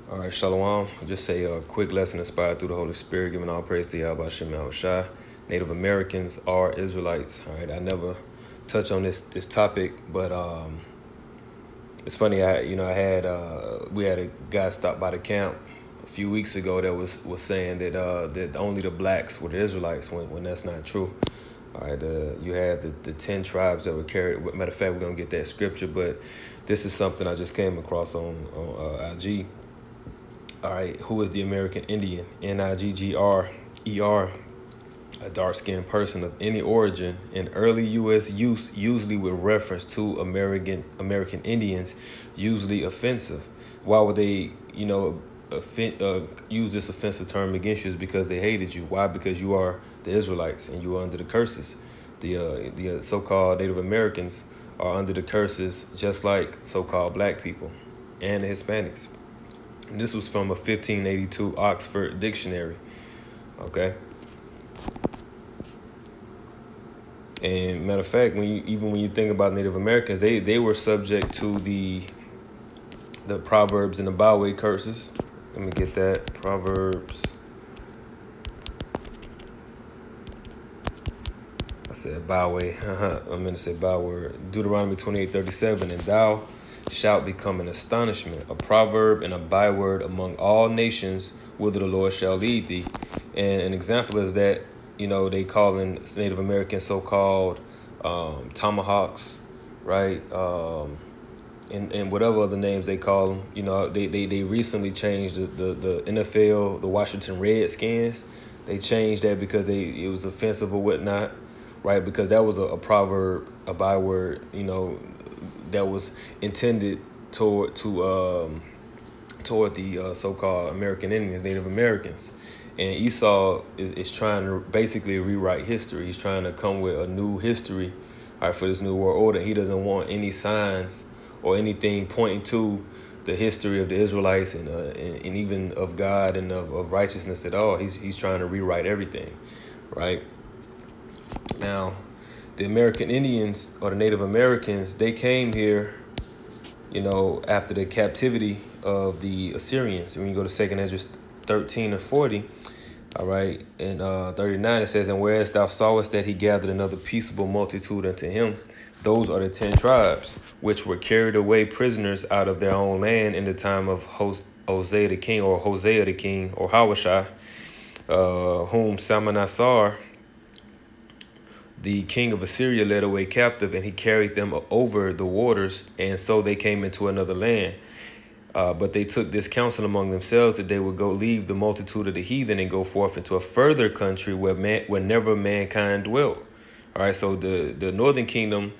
All right, Shalom. Just a quick lesson inspired through the Holy Spirit, giving all praise to Yahweh Shem Shai. Native Americans are Israelites. All right, I never touch on this topic, but it's funny. We had a guy stop by the camp a few weeks ago that was saying that only the blacks were the Israelites when that's not true. All right, you have the 10 tribes that were carried. Matter of fact, we're gonna get that scripture, but this is something I just came across on IG. All right, who is the American Indian? Nigger, a dark-skinned person of any origin in early U.S. use, usually with reference to American Indians, usually offensive. Why would they, use this offensive term against you? Is because they hated you. Why? Because you are the Israelites and you are under the curses. The so-called Native Americans are under the curses, just like so-called black people and the Hispanics. And this was from a 1582 Oxford dictionary. Okay. And matter of fact, when you think about Native Americans, they were subject to the Proverbs and the byway curses. Let me get that. Proverbs. I said byway. I'm going to say byword. Deuteronomy 28:37. And thou shalt become an astonishment, a proverb and a byword among all nations, whither the Lord shall lead thee. And an example is that, they call in Native American so-called tomahawks, right? And whatever other names they call them. They recently changed the NFL, the Washington Redskins. They changed that because it was offensive or whatnot, right? Because that was a proverb, a byword, that was intended toward the so-called American Indians, Native Americans. And Esau is trying to basically rewrite history. He's trying to come with a new history, all right, for this new world order. He doesn't want any signs or anything pointing to the history of the Israelites and even of God and of righteousness at all. He's trying to rewrite everything, right? Now, the American Indians or the Native Americans, they came here, after the captivity of the Assyrians. When you go to 2nd Ezra 13 and 40, all right, in 39 it says, and whereas thou sawest that he gathered another peaceable multitude unto him, those are the 10 tribes, which were carried away prisoners out of their own land in the time of Hosea the king, or Hawashai, whom Salmanasar, the king of Assyria, led away captive, and he carried them over the waters, and so they came into another land. But they took this counsel among themselves that they would go leave the multitude of the heathen and go forth into a further country where never mankind dwelt. All right, so the northern kingdom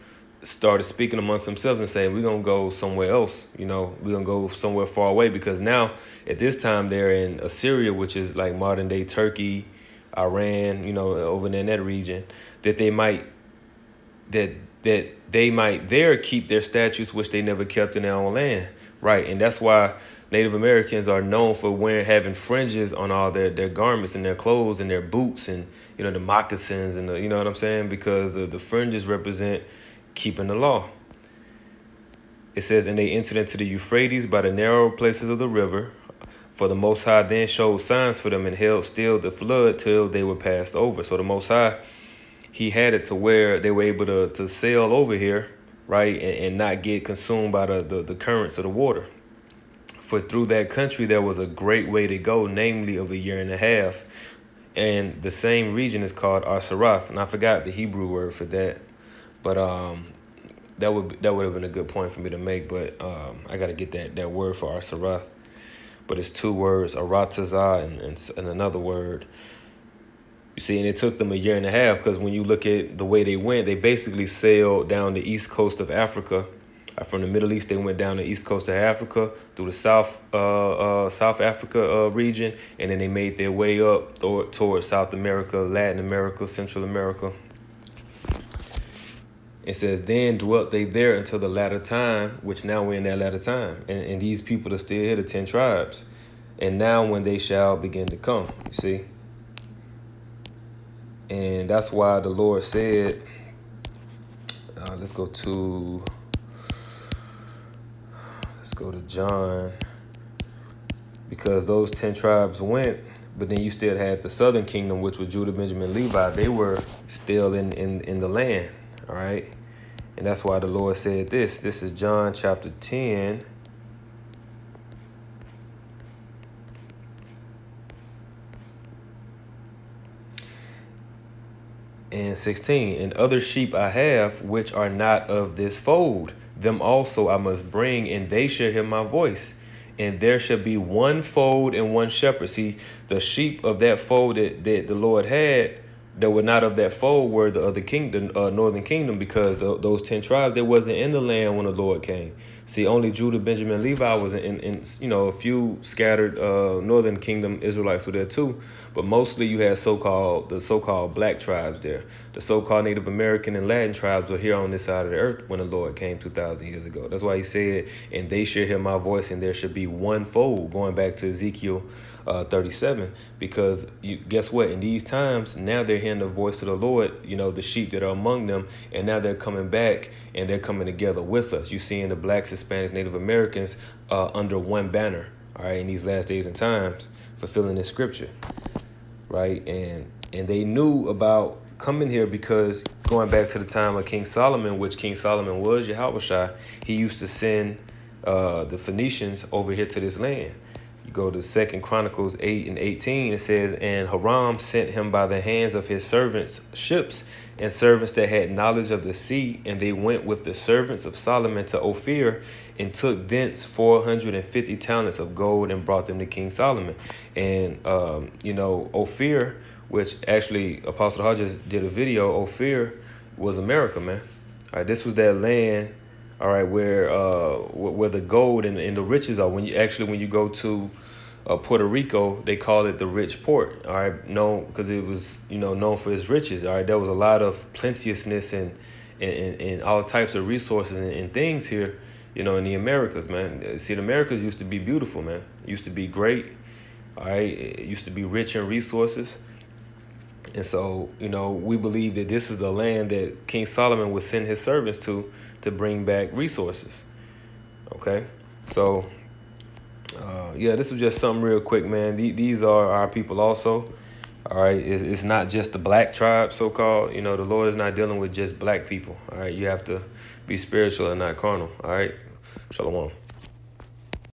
started speaking amongst themselves and saying, we're going to go somewhere else. We're going to go somewhere far away, because now at this time they're in Assyria, which is like modern day Turkey, Iran, over there in that region, that they might there keep their statutes, which they never kept in their own land. Right. And that's why Native Americans are known for having fringes on all their garments and their clothes and their boots and, the moccasins and you know what I'm saying? Because the fringes represent keeping the law. It says, and they entered into the Euphrates by the narrow places of the river. For the Most High then showed signs for them and held still the flood till they were passed over. So the Most High, he had it to where they were able to sail over here, right, and not get consumed by the currents of the water. For through that country there was a great way to go, namely of a year and a half. And the same region is called Ar-Sarath. And I forgot the Hebrew word for that. But that would have been a good point for me to make. But I got to get that word for Ar-Sarath. But it's two words, Aratazah and another word. You see, and it took them a year and a half, because when you look at the way they went, they basically sailed down the east coast of Africa. From the Middle East, they went down the east coast of Africa through the South Africa region, and then they made their way up towards South America, Latin America, Central America. It says, then dwelt they there until the latter time, which now we're in that latter time. And these people are still here, the 10 tribes. And now when they shall begin to come, you see. And that's why the Lord said, let's go to John because those 10 tribes went, but then you still had the southern kingdom, which was Judah, Benjamin, Levi. They were still in the land, all right? And that's why the Lord said this. This is John chapter 10. And 16, and other sheep I have, which are not of this fold. Them also I must bring, and they shall hear my voice. And there shall be one fold and one shepherd. See, the sheep of that fold that the Lord had, that were not of that fold, were the other kingdom, northern kingdom, because those 10 tribes, they wasn't in the land when the Lord came. See, only Judah, Benjamin, Levi was in a few scattered northern kingdom Israelites were there too, but mostly you had the so-called black tribes there. The so-called Native American and Latin tribes were here on this side of the earth when the Lord came 2,000 years ago. That's why he said, and they shall hear my voice, and there should be one fold, going back to Ezekiel 37, because guess what? In these times, now they're hearing the voice of the Lord, the sheep that are among them, and now they're coming back and they're coming together with us. You seeing the blacks, Hispanics, Native Americans under one banner, all right, in these last days and times, fulfilling this scripture, right? And they knew about coming here because going back to the time of King Solomon, which King Solomon was Yahushua, he used to send the Phoenicians over here to this land. You go to 2 Chronicles 8 and 18, it says, and Hiram sent him by the hands of his servants ships and servants that had knowledge of the sea, and they went with the servants of Solomon to Ophir and took thence 450 talents of gold and brought them to King Solomon. And, Ophir, which actually Apostle Hodges did a video, Ophir was America, man. All right, this was that land, all right, where the gold and the riches are. When you go to Puerto Rico, they call it the rich port, all right, because it was known for its riches. All right, there was a lot of plenteousness and all types of resources and things here, in the Americas, man. See, the Americas used to be beautiful, man. It used to be great, all right. It used to be rich in resources. And so, we believe that this is the land that King Solomon would send his servants to bring back resources. Okay, so this was just something real quick, man. These are our people also. All right, it's not just the black tribe, so-called. The Lord is not dealing with just black people. All right, you have to be spiritual and not carnal. All right, shalom.